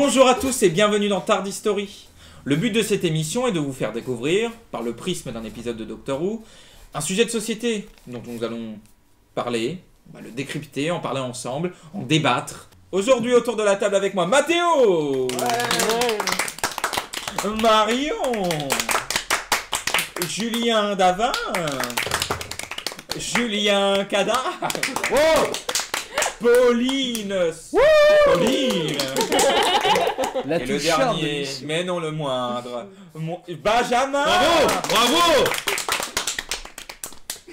Bonjour à tous et bienvenue dans Tard History. Le but de cette émission est de vous faire découvrir, par le prisme d'un épisode de Doctor Who, un sujet de société dont nous allons parler, le décrypter, en parler ensemble, en débattre. Aujourd'hui autour de la table avec moi, Mathéo, Marion, Julien Davin, Julien Cada, Pauline, La et le dernier, mais non le moindre, Benjamin. Bravo.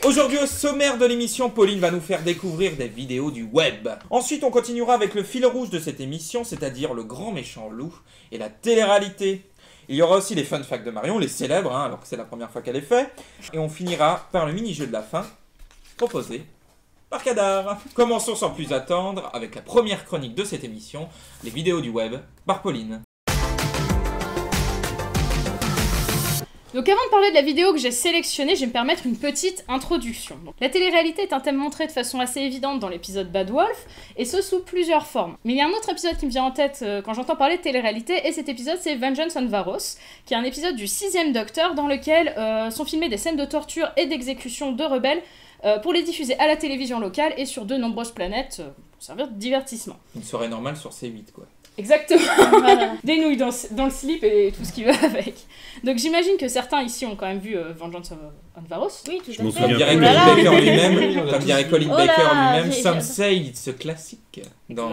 Aujourd'hui au sommaire de l'émission, Pauline va nous faire découvrir des vidéos du web. Ensuite on continuera avec le fil rouge de cette émission, c'est-à-dire le grand méchant loup et la télé-réalité. Il y aura aussi les fun facts de Marion, les célèbres, alors que c'est la première fois qu'elle est fait. Et on finira par le mini-jeu de la fin, proposé par Kadar. Commençons sans plus attendre avec la première chronique de cette émission, les vidéos du web, par Pauline. Donc avant de parler de la vidéo que j'ai sélectionnée, je vais me permettre une petite introduction. Donc, la télé-réalité est un thème montré de façon assez évidente dans l'épisode Bad Wolf, et ce sous plusieurs formes. Mais il y a un autre épisode qui me vient en tête quand j'entends parler de télé-réalité, et cet épisode c'est Vengeance on Varos, qui est un épisode du 6e Docteur dans lequel sont filmées des scènes de torture et d'exécution de rebelles pour les diffuser à la télévision locale et sur de nombreuses planètes pour servir de divertissement. Une soirée normale sur C8 quoi. Exactement. Des nouilles dans le slip et tout ce qui va avec. Donc j'imagine que certains ici ont quand même vu Vengeance on Varos. Oui, tout à fait. Comme dirait Colin Baker lui-même, some say it's a classique dans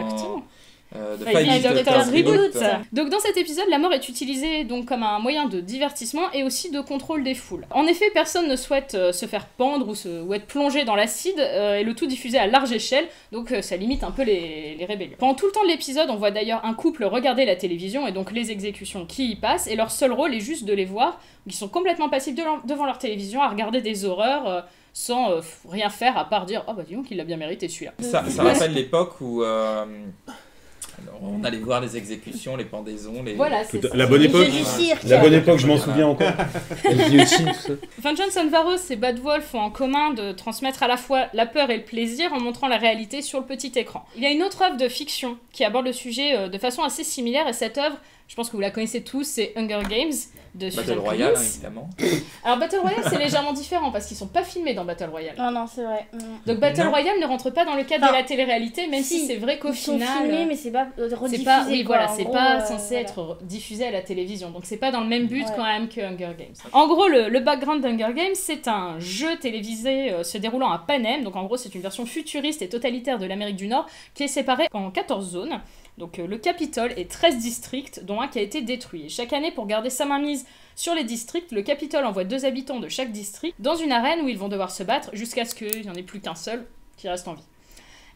The Five Doctors Reboot. Donc dans cet épisode, la mort est utilisée donc comme un moyen de divertissement et aussi de contrôle des foules. En effet, personne ne souhaite se faire pendre ou être plongé dans l'acide, et le tout diffusé à large échelle, donc ça limite un peu les rébellions. Pendant tout le temps de l'épisode, on voit d'ailleurs un couple regarder la télévision et donc les exécutions qui y passent, et leur seul rôle est juste de les voir. Ils sont complètement passifs devant leur télévision à regarder des horreurs sans rien faire à part dire « Oh bah dis donc, il l'a bien mérité celui-là ». Ça rappelle l'époque où on allait voir les exécutions, les pendaisons, les... Voilà, c'est ça. La bonne époque. La bonne époque, je m'en souviens encore. La guillotine, tout ça. Vengeance on Varos et Bad Wolf ont en commun de transmettre à la fois la peur et le plaisir en montrant la réalité sur le petit écran. Il y a une autre œuvre de fiction qui aborde le sujet de façon assez similaire, et cette œuvre, je pense que vous la connaissez tous, c'est Hunger Games de Susan Battle Royale, Collins. évidemment. Alors Battle Royale c'est légèrement différent parce qu'ils sont pas filmés dans Battle Royale. Non, c'est vrai. Donc Battle Non. Royale ne rentre pas dans le cadre de la télé-réalité, même si c'est vrai qu'au Ils sont final... filmés, mais c'est pas rediffusé. c'est pas, oui, quoi. voilà, En c'est gros, pas censé voilà. être diffusé à la télévision, donc c'est pas dans le même but Ouais. quand même que Hunger Games. En gros, le background d'Hunger Games, c'est un jeu télévisé se déroulant à Panem, donc en gros c'est une version futuriste et totalitaire de l'Amérique du Nord qui est séparée en 14 zones. Donc le Capitole et 13 districts, dont un qui a été détruit. Et chaque année, pour garder sa mainmise sur les districts, le Capitole envoie 2 habitants de chaque district dans une arène où ils vont devoir se battre jusqu'à ce qu'il n'y en ait plus qu'un seul qui reste en vie.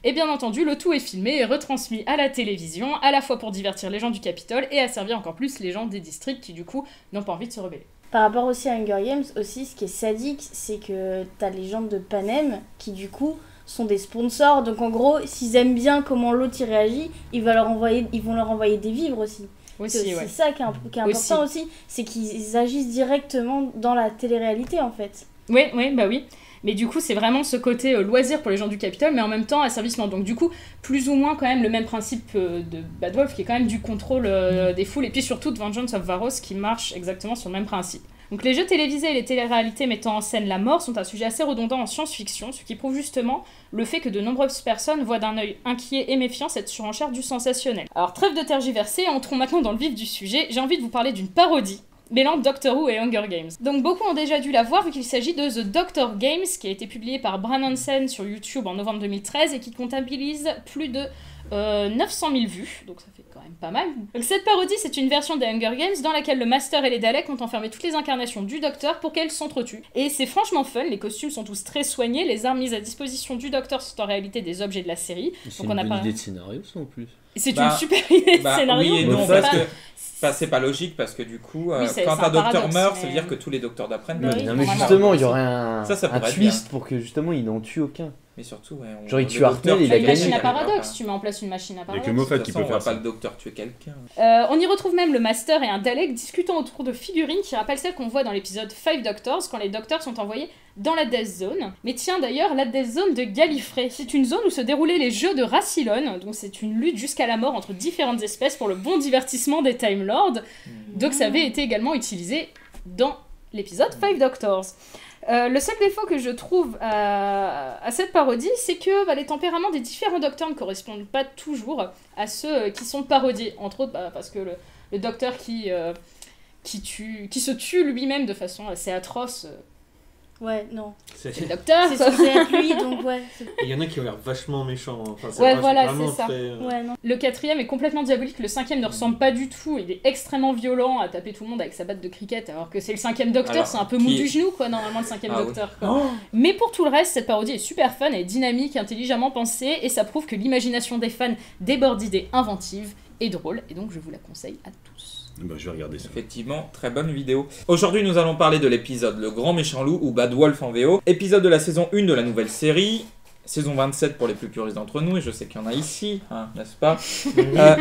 Et bien entendu, le tout est filmé et retransmis à la télévision, à la fois pour divertir les gens du Capitole et à servir encore plus les gens des districts qui du coup n'ont pas envie de se rebeller. Par rapport aussi à Hunger Games, aussi, ce qui est sadique, c'est que t'as les gens de Panem qui, du coup, sont des sponsors. Donc, en gros, s'ils aiment bien comment l'autre y réagit, ils vont leur envoyer des vivres aussi. Aussi, C'est ouais. ça qui est important aussi, c'est qu'ils agissent directement dans la télé-réalité, en fait. Oui, bah oui. Mais du coup, c'est vraiment ce côté loisir pour les gens du Capitole, mais en même temps asservissement. Donc du coup, plus ou moins quand même le même principe de Bad Wolf, qui est quand même du contrôle des foules, et puis surtout de Vengeance of Varos, qui marche exactement sur le même principe. Donc les jeux télévisés et les téléréalités mettant en scène la mort sont un sujet assez redondant en science-fiction, ce qui prouve justement le fait que de nombreuses personnes voient d'un œil inquiet et méfiant cette surenchère du sensationnel. Alors trêve de tergiverser, entrons maintenant dans le vif du sujet. J'ai envie de vous parler d'une parodie mêlant Doctor Who et Hunger Games. Donc beaucoup ont déjà dû la voir vu qu'il s'agit de The Doctor Games, qui a été publié par Bran Hansen sur YouTube en novembre 2013 et qui comptabilise plus de 900 000 vues, donc ça fait quand même pas mal. Donc cette parodie, c'est une version des Hunger Games dans laquelle le Master et les Daleks ont enfermé toutes les incarnations du Docteur pour qu'elles s'entretuent. Et c'est franchement fun, les costumes sont tous très soignés, les armes mises à disposition du Docteur sont en réalité des objets de la série. C'est Donc une on a bonne pas... idée de scénario, ça, en plus. C'est une super idée de scénario, oui et mais non, c'est parce pas- que c'est pas logique parce que du coup, Oui, c'est quand un un docteur paradoxe, meurt, mais- ça veut dire que tous les docteurs d'apprennent. Bah oui, Non, mais normalement, justement, il y aurait un pourrait être twist pour que justement il n'en tue aucun. Mais surtout, ouais, Genre, il le tue docteur, Hartnell, tu il a fais Une gagné. machine à il arrivera paradoxe, pas. tu mets en place une machine à Il y a paradoxe. que De Moffat toute qui façon, peut on va faire pas ça. le docteur tuer quelqu'un. On y retrouve même le Master et un Dalek discutant autour de figurines qui rappellent celles qu'on voit dans l'épisode 5 Doctors quand les docteurs sont envoyés dans la Death Zone. Mais tiens d'ailleurs, la Death Zone de Gallifrey, c'est une zone où se déroulaient les jeux de Rassilon, donc c'est une lutte jusqu'à la mort entre différentes espèces pour le bon divertissement des Time Lords. Donc ça avait été également utilisé dans l'épisode 5 Doctors. Le seul défaut que je trouve à cette parodie, c'est que les tempéraments des différents docteurs ne correspondent pas toujours à ceux qui sont parodiés. Entre autres, parce que le docteur qui se tue lui-même de façon assez atroce, Ouais, non. c'est le docteur. C'est censé être lui, donc ouais. Il y en a qui ont l'air vachement méchants. Enfin, c'est Ouais, vachement- voilà, vraiment c'est ça. très, Ouais, non. Le 4e est complètement diabolique, le 5e ne ressemble pas du tout, il est extrêmement violent à taper tout le monde avec sa batte de cricket, alors que c'est le 5e docteur, Alors, c'est un peu mou qui- du genou, quoi, normalement, le 5e Ah oui. docteur. Quoi. Mais pour tout le reste, cette parodie est super fun, elle est dynamique, intelligemment pensée, et ça prouve que l'imagination des fans déborde d'idées inventives et drôles, et donc je vous la conseille à tous. Bah, je vais regarder ça. Effectivement, très bonne vidéo. Aujourd'hui, nous allons parler de l'épisode Le Grand Méchant Loup ou Bad Wolf en VO, épisode de la saison 1 de la nouvelle série. Saison 27 pour les plus puristes d'entre nous, et je sais qu'il y en a ici, hein, n'est-ce pas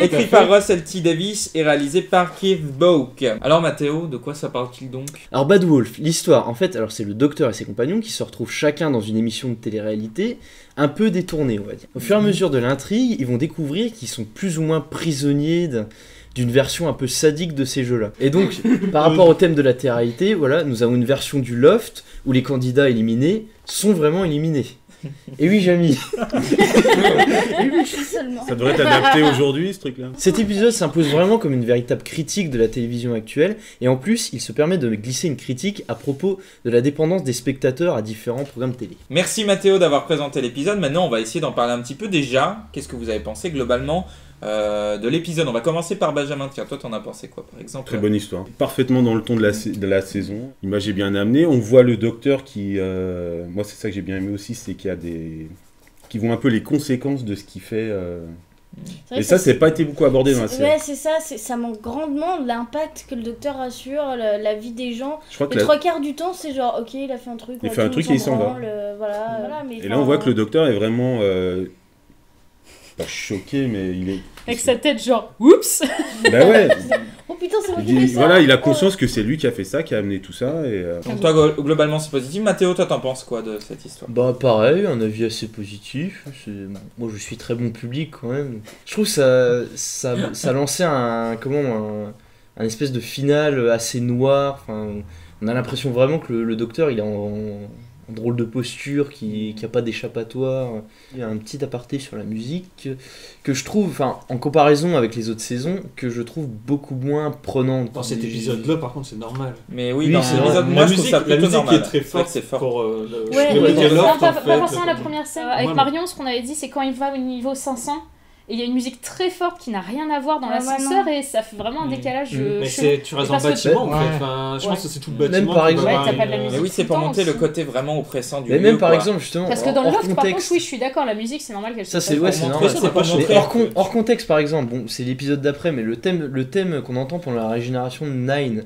écrit par Russell T. Davies et réalisé par Keith Boak. Alors Mathéo, de quoi ça parle-t-il donc? Alors Bad Wolf, l'histoire, en fait, alors c'est le docteur et ses compagnons qui se retrouvent chacun dans une émission de télé-réalité un peu détournée, on va dire. Au fur et à mesure de l'intrigue, ils vont découvrir qu'ils sont plus ou moins prisonniers d'une version un peu sadique de ces jeux-là. Et donc, par rapport au thème de la télé-réalité, voilà, nous avons une version du Loft où les candidats éliminés sont vraiment éliminés. Et oui, Jamy. Seulement. Ça devrait être adapté aujourd'hui, ce truc-là. Cet épisode s'impose vraiment comme une véritable critique de la télévision actuelle, et en plus, il se permet de glisser une critique à propos de la dépendance des spectateurs à différents programmes télé. Merci Mathéo d'avoir présenté l'épisode. Maintenant, on va essayer d'en parler un petit peu. Déjà, qu'est-ce que vous avez pensé globalement de l'épisode? On va commencer par Benjamin. Tiens, toi, t'en as pensé quoi, par exemple? Très bonne histoire. Parfaitement dans le ton de la saison. L'image est bien amenée. On voit le docteur qui... moi, c'est ça que j'ai bien aimé aussi, c'est qu'il y a des... qui voient un peu les conséquences de ce qu'il fait. C'est vrai Et que ça, c'est pas été beaucoup abordé dans la série. Ouais, c'est ça, ça manque grandement de l'impact que le docteur a sur la vie des gens. Je crois que Les la- trois quarts du temps, c'est genre, ok, il a fait un truc. Il ouais, fait un tout le truc monde et il s'en va. branle, voilà, mais Et là, on voit que le docteur est vraiment... pas choqué, mais il est... Avec sa tête genre, oups. Bah ouais. Oh putain, c'est moi Il qui fais dit- ça. voilà, il a conscience que c'est lui qui a fait ça, qui a amené tout ça. Et, Donc toi, globalement, c'est positif. Mathéo, toi, t'en penses quoi de cette histoire? Bah pareil, un avis assez positif. Moi je suis très bon public quand même. Je trouve que ça lançait un espèce de finale assez noir. Enfin, on a l'impression vraiment que le docteur il est en drôle de posture, qui a pas d'échappatoire. Il y a un petit aparté sur la musique que je trouve, enfin en comparaison avec les autres saisons, que je trouve beaucoup moins prenante. Dans cet épisode-là, par contre, c'est normal. Mais oui, Oui, dans c'est l'épisode, vrai. moi, la je trouve musique, ça la plutôt musique normal. est très C'est vrai que forte c'est fort. pour Ouais, le mais côté non, Loft, pas en fait. forcément la première scène. Avec Ouais, Marion, ce qu'on avait dit, c'est quand il va au niveau 500, et il y a une musique très forte qui n'a rien à voir dans Ouais, l'ascenseur, ouais, et ça fait vraiment un décalage. Mais chelou. tu restes dans le parce que- bâtiment, en Ouais. fait. Enfin, je Ouais. pense que c'est tout le Même bâtiment. par qui exemple- doit Ouais, t'as avoir pas de la une- musique. Mais oui, c'est tout pour le temps montrer le aussi. côté vraiment oppressant du Mais lieu, même par quoi. exemple justement Parce que dans le hors Loft, par contre, contexte. oui, je suis d'accord, la musique, c'est normal qu'elle Ça soit c'est pas ouais, pour c'est montrer normal. ça, C'est pas pour montré. Hors contexte par exemple, bon, c'est l'épisode d'après, mais le thème qu'on entend pendant la régénération de Nine.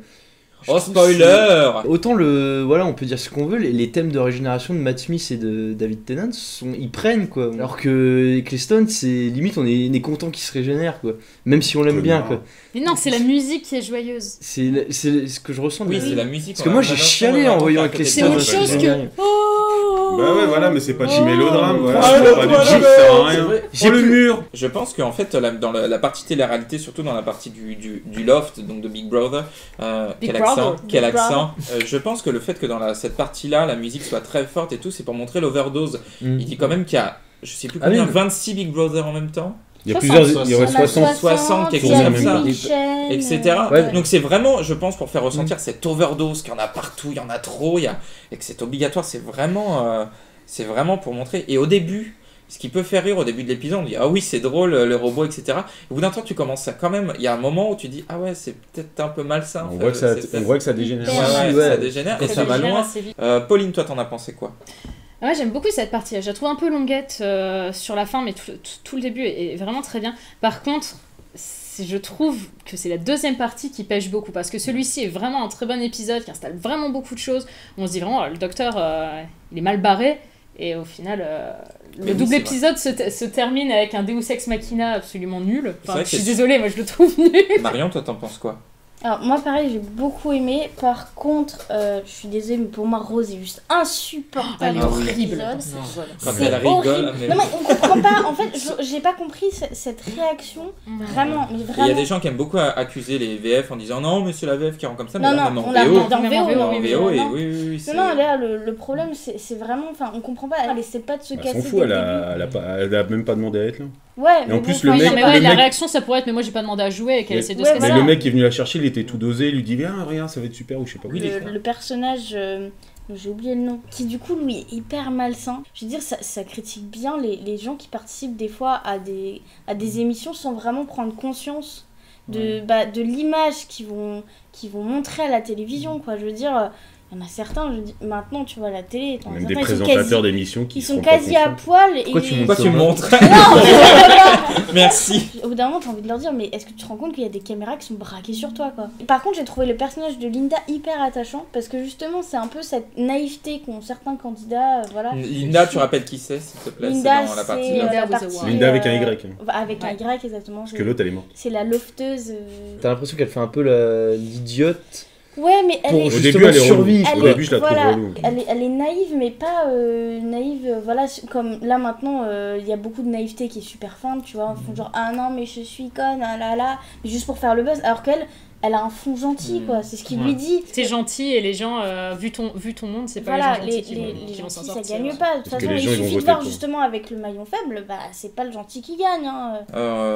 je Oh, trouve spoiler! Autant on peut dire ce qu'on veut, les thèmes de régénération de Matt Smith et de David Tennant, ils prennent quoi. Alors que Eccleston, c'est limite on est content qu'il se régénère quoi, même si on l'aime bien quoi. Mais non, c'est la musique qui est joyeuse. C'est ce que je ressens. Oui, de- c'est la musique. Parce que moi j'ai chialé en voyant C'est Eccleston. autre chose que. Bah ouais, voilà, mais c'est pas du mélodrame. Voilà. Ah, C'est pas du voilà, tout, ça mais- sert à rien. C'est vrai. J'ai Oh, le plus- mur. Je pense qu'en fait, dans la partie télé-réalité, surtout dans la partie du Loft, donc de Big Brother, Big quel Brother. accent, cette pense que le fait que dans cette partie-là, la musique soit très forte et tout, c'est pour montrer l'overdose. Mm. Il dit quand même qu'il y a, je sais plus Ah combien, oui. 26 Big Brother en même temps, Il y a 60, plusieurs. Il y aurait On a 60. quelque il y chose a comme ça. une chaîne, etc. Ouais. Donc c'est vraiment, je pense, pour faire ressentir cette overdose qu'il y en a partout, il y en a trop, et que c'est obligatoire, c'est vraiment pour montrer. Et au début, ce qui peut faire rire au début de l'épisode, on dit ah oui c'est drôle le robot, etc. Au bout d'un temps tu commences à quand même, il y a un moment où tu dis ah ouais c'est peut-être un peu malsain. On voit que ça dégénère. Ouais, Ouais. ça dégénère et ça va dégénère loin. assez vite. Pauline, toi t'en as pensé quoi? Ouais, j'aime beaucoup cette partie. Je la trouve un peu longuette sur la fin, mais tout le début est vraiment très bien. Par contre, je trouve que c'est la deuxième partie qui pêche beaucoup, parce que celui-ci est vraiment un très bon épisode, qui installe vraiment beaucoup de choses. On se dit vraiment, le docteur, il est mal barré, et au final, le double épisode se termine avec un Deus Ex Machina absolument nul. Enfin, je suis désolée, moi je le trouve nul. Marion, toi t'en penses quoi? Alors moi pareil, j'ai beaucoup aimé. Par contre, je suis désolée, mais pour moi Rose est juste insupportable. Elle est dans cet horrible. épisode. Quand C'est elle rigole, horrible. mais... Non mais on comprend pas. En fait, j'ai pas compris cette réaction. Vraiment, mais Et il y a vraiment. des gens qui aiment beaucoup accuser les VF en disant non mais c'est la VF qui rend comme ça, mais Non, là, non, même en on l'a VO, dans Même en VO. VO, en oui, VO, et non. oui, c'est... Non, là, le problème, c'est vraiment. Enfin, on comprend pas. Elle essaie pas de se Elle casser. s'en fout, dès le elle a même pas demandé à être là. début. Ouais, mais en bon, plus, enfin, le il y a mec- mais pas- ouais, le la mec- réaction, ça pourrait être, mais moi j'ai pas demandé à jouer, et qu'elle essaie de Ouais, se Mais voilà. le mec qui est venu la chercher, il était tout dosé, il lui dit ah regarde ça va être super ou je sais pas quoi. Oui, le personnage, j'ai oublié le nom, qui du coup lui est hyper malsain. Je veux dire, ça critique bien les gens qui participent des fois à des émissions sans vraiment prendre conscience de l'image qu'ils vont montrer à la télévision, quoi. Je veux dire, il y en a certains, je dis, maintenant tu vois la télé, t'en as Même des certains, présentateurs d'émissions qui ils se sont rendent pas quasi à compte. poil et Pourquoi tu montres Pourquoi tu ça montres? Non, Merci. au bout d'un moment, t'as envie de leur dire, mais est-ce que tu te rends compte qu'il y a des caméras qui sont braquées sur toi, quoi. Et par contre, j'ai trouvé le personnage de Linda hyper attachant, parce que justement, c'est un peu cette naïveté qu'ont certains candidats, voilà. Linda, tu rappelles qui c'est, s'il te plaît? Linda, C'est dans la partie c'est là. Linda la with a partie, Y. Linda avec un Y. Hein. Avec un Ouais. Y, exactement. Parce que l'autre elle est morte. C'est la lofteuse. T'as l'impression qu'elle fait un peu l'idiote Ouais, mais elle pour est... Au justement début elle est relou. survivre. Elle Au quoi. début je la trouve voilà, relou. elle est naïve, mais pas naïve, voilà, comme là maintenant, il y a beaucoup de naïveté qui est super feinte, tu vois, ils font genre, ah non, mais je suis conne, ah là là, mais juste pour faire le buzz, alors qu'elle, elle a un fond gentil, quoi, c'est ce qu'il lui dit. C'est gentil, et les gens, vu ton monde, c'est pas Voilà, les gens les gentils qui vont s'en gentils, ça sortir. gagne pas, de toute Parce que façon, les il gens, ils vont suffit de voter voir pour. justement avec le maillon faible, bah c'est pas le gentil qui gagne, hein.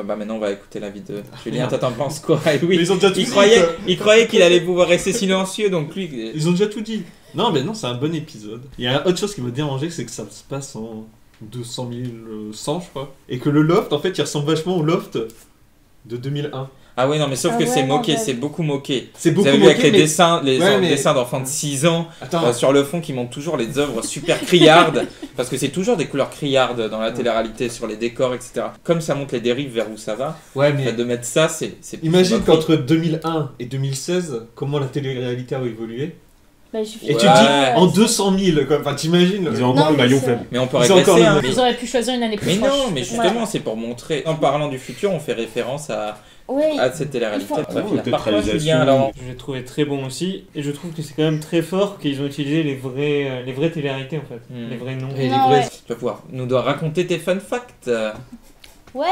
Bah maintenant on va écouter l'avis de Julien, toi t'en penses quoi? Et Mais oui, ils ont déjà tout il dit, croyait, quoi. il croyait qu'il allait pouvoir rester silencieux, donc lui... Ils ont déjà tout dit. Non, mais non, c'est un bon épisode. Il y a autre chose qui m'a dérangé, c'est que ça se passe en 200 100, je crois. Et que le loft, en fait, il ressemble vachement au loft de 2001. Ah oui, non, mais sauf Ah que ouais, c'est non, moqué, ouais. c'est beaucoup moqué. C'est Vous beaucoup avez vu moqué, avec les mais... dessins, Ouais, mais- dessins d'enfants de 6 ans, Attends, sur le fond qui montrent toujours les œuvres super criardes, parce que c'est toujours des couleurs criardes dans la télé-réalité, sur les décors, etc. Comme ça montre les dérives vers où ça va, ouais, le mais... fait de mettre ça, c'est Imagine moquerie. qu'entre 2001 et 2016, comment la télé-réalité a évolué. Bah, il suffit Et de tu Ouais. dis, voir, en 200 000, quoi. Enfin, t'imagines. Ils ont encore Non, le mais maillon c'est- faible. Mais on peut Ils ont encore régresser, le hein. Ils auraient pu choisir une année plus Mais proche. non, mais justement, c'est pour montrer. En parlant du futur, on fait référence à Ouais, cette télé-réalité. Il faut- Ça finit. peut-être Par contre, réalisation. Julien, alors, Je l'ai trouvé très bon aussi, et je trouve que c'est quand même très fort qu'ils ont utilisé les vraies télé-réalités en fait, Hmm. les vrais noms. Et les Non, vrais- ouais. tu vas pouvoir nous dois raconter tes fun facts. ouais.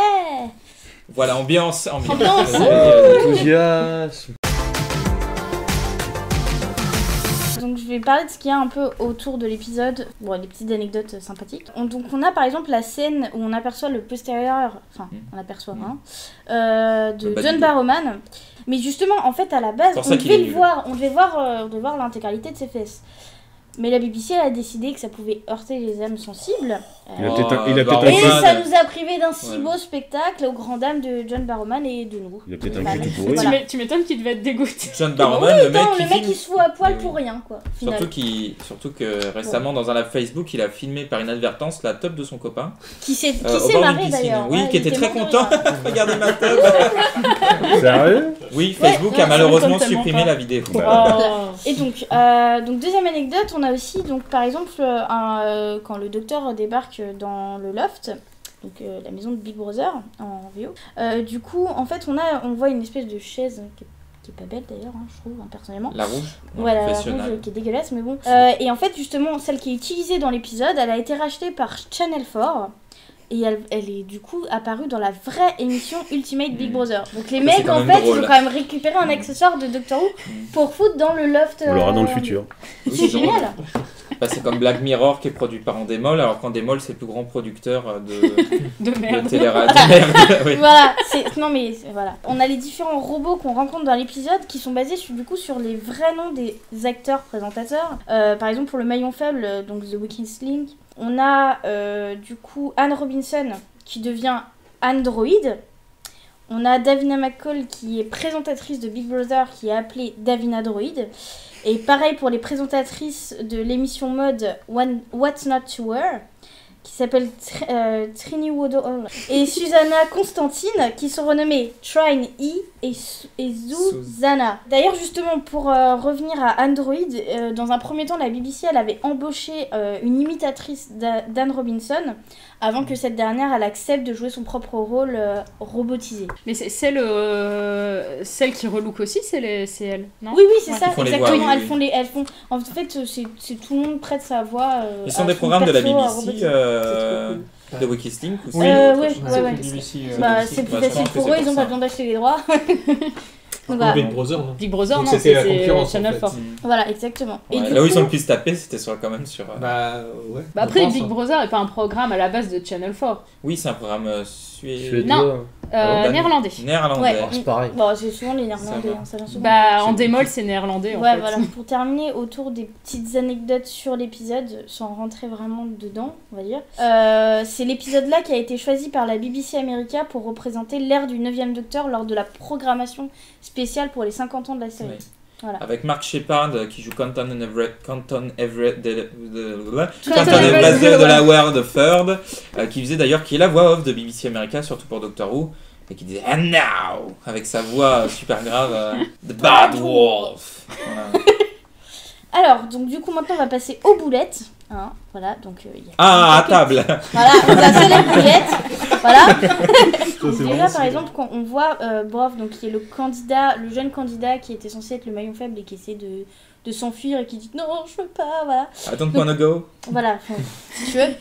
Voilà, ambiance. Ambiance. Enthousiasme. Donc je vais parler de ce qu'il y a un peu autour de l'épisode, bon, des petites anecdotes sympathiques. Donc on a par exemple la scène où on aperçoit le postérieur, enfin on aperçoit de Le bas John du Barrowman. Mais justement en fait à la base C'est pour on ça qu'il devait est le nul. voir, on devait voir l'intégralité de ses fesses. Mais la BBC elle a décidé que ça pouvait heurter les âmes sensibles. Il a Oh, peut-être un- il a peut-être Barrowman. un Et cul. ça nous a privé d'un si Ouais. beau spectacle aux grandes dames de John Barrowman et de nous. Il a peut-être un Voilà. cul tout pourri. Voilà. Tu m'étonnes qu'il devait être dégoûté. John Barrowman, le mec Attends, qui le mec filme. il se fout à poil Oui. pour rien quoi. Finalement. Surtout que récemment, dans un live Facebook, il a filmé par inadvertance la top de son copain. Qui s'est au s'est bord d'une marré piscine. d'ailleurs. Oui, Ouais, qui il était très mort de content. rire. Regardez ma top. Sérieux? Oui, Facebook ouais, a ça malheureusement m'étonne tellement supprimé pas. la vidéo. Oh. Et donc deuxième anecdote, on a aussi donc par exemple quand le docteur débarque dans le loft, donc la maison de Big Brother en VO. Du coup, en fait, on voit une espèce de chaise qui est pas belle d'ailleurs, hein, je trouve, hein, personnellement. La rouge. Voilà, la Professionnelle. rouge qui est dégueulasse, mais bon. Et en fait, justement, celle qui est utilisée dans l'épisode, elle a été rachetée par Channel 4. Et elle est du coup apparue dans la vraie émission Ultimate Big Brother. Donc les Ça, mecs, c'est quand en même fait, drôle. ils ont quand même récupéré un accessoire de Doctor Who pour foutre dans le loft. On l'aura dans le futur. Oui, C'est drôle. génial. Bah, c'est comme Black Mirror qui est produit par Endemol, alors qu'Endemol c'est le plus grand producteur de, De merde. de télé-réalité. Merde, oui. Voilà, non mais voilà. On a les différents robots qu'on rencontre dans l'épisode qui sont basés sur les vrais noms des acteurs présentateurs. Par exemple pour le maillon faible, donc The Weakest Link, on a du coup Anne Robinson qui devient Android. On a Davina McCall qui est présentatrice de Big Brother qui est appelée Davina Droid. Et pareil pour les présentatrices de l'émission mode What's Not to Wear. qui s'appelle Trini Woodall, et Susanna Constantine, qui sont renommées Trine E et Susanna. D'ailleurs, justement, pour revenir à Android, dans un premier temps, la BBC elle avait embauché une imitatrice d'Anne Robinson, avant que cette dernière elle accepte de jouer son propre rôle robotisé. Mais c'est celle qui relook aussi, c'est elle, non? Oui, c'est Ouais. ça, Ils font les exactement. voix, oui. Elles font. En fait, c'est tout le monde prête sa voix. Ils sont à des son programmes de la perso, BBC, robotisé. de Wikistink aussi. Oui. Ouais. BBC, Bah, c'est plus Bah, je facile pense que pour c'est eux, pour ils ont ça. pas besoin d'acheter les droits. Donc, voilà. Big Brother, non Big Brother, Donc non, c'était la c'est concurrence, en Channel fait. 4. Voilà, exactement. Et Ouais, du là où ils coup, ont le plus tapé, c'était quand même sur. Bah ouais. Bah je après, pense, Big hein. Brother est pas un programme à la base de Channel 4. Oui, c'est un programme Suédois. Néerlandais. néerlandais. Ouais. Alors, c'est pareil. bon, c'est souvent les Néerlandais, Ça va. ça vient souvent. Bah, en C'est démol, beaucoup. c'est néerlandais en Ouais, fait. voilà. Pour terminer, autour des petites anecdotes sur l'épisode, sans rentrer vraiment dedans, on va dire, c'est l'épisode-là qui a été choisi par la BBC America pour représenter l'ère du 9e Docteur lors de la programmation spéciale pour les 50 ans de la série. Oui. Voilà. Avec Mark Shepard qui joue Canton Everett de la World Third, qui faisait d'ailleurs, qui est la voix off de BBC America, surtout pour Doctor Who, et qui disait And now avec sa voix super grave, The Bad Wolf. Voilà. Alors, donc du coup, maintenant, on va passer aux boulettes. Hein, voilà, donc il y a Ah, à quelques table. petits- Voilà, on a fait les boulettes. Voilà. Ça, c'est Déjà, vraiment par stylé. exemple, quand on voit Broff, donc qui est le jeune candidat qui était censé être le maillon faible et qui essaie de s'enfuir et qui dit non, je veux pas, voilà. I don't wanna go. Voilà, enfin, si tu veux.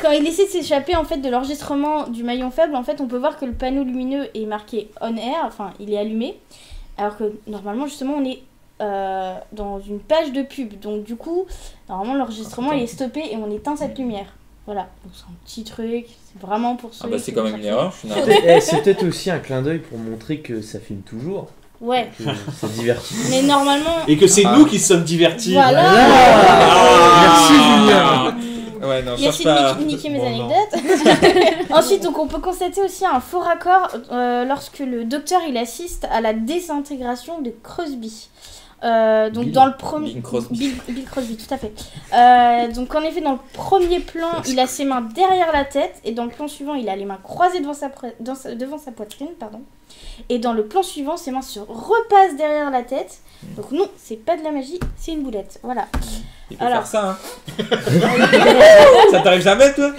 Quand il essaie de s'échapper en fait de l'enregistrement du maillon faible, en fait, on peut voir que le panneau lumineux est marqué on air, enfin, il est allumé, alors que normalement, justement, on est dans une page de pub. Donc du coup, normalement, l'enregistrement il est stoppé et on éteint cette lumière. Voilà, donc c'est un petit truc, c'est vraiment pour ceux Ah bah c'est qui quand vont même une chercher. erreur, je suis navré. C'est peut-être aussi un clin d'œil pour montrer que ça filme toujours. Ouais, Que c'est divertissant. mais normalement... Et que c'est Ah. nous qui sommes divertis. Voilà. Merci Julien. Ouais, non, Il cherche essaie pas. de niquer mes Bon, non. anecdotes. Ensuite, donc, on peut constater aussi un faux raccord lorsque le docteur il assiste à la désintégration de Crosby. Donc Bill. dans le premier Bing Crosby. Bill Crosby, tout à fait. Donc en effet, dans le premier plan, il a ses mains derrière la tête, et dans le plan suivant, il a les mains croisées devant sa poitrine, pardon. Et dans le plan suivant, ses mains se repassent derrière la tête. Donc non, c'est pas de la magie, c'est une boulette. Voilà. Il peut Alors. faire ça, hein. Ça t'arrive jamais, toi?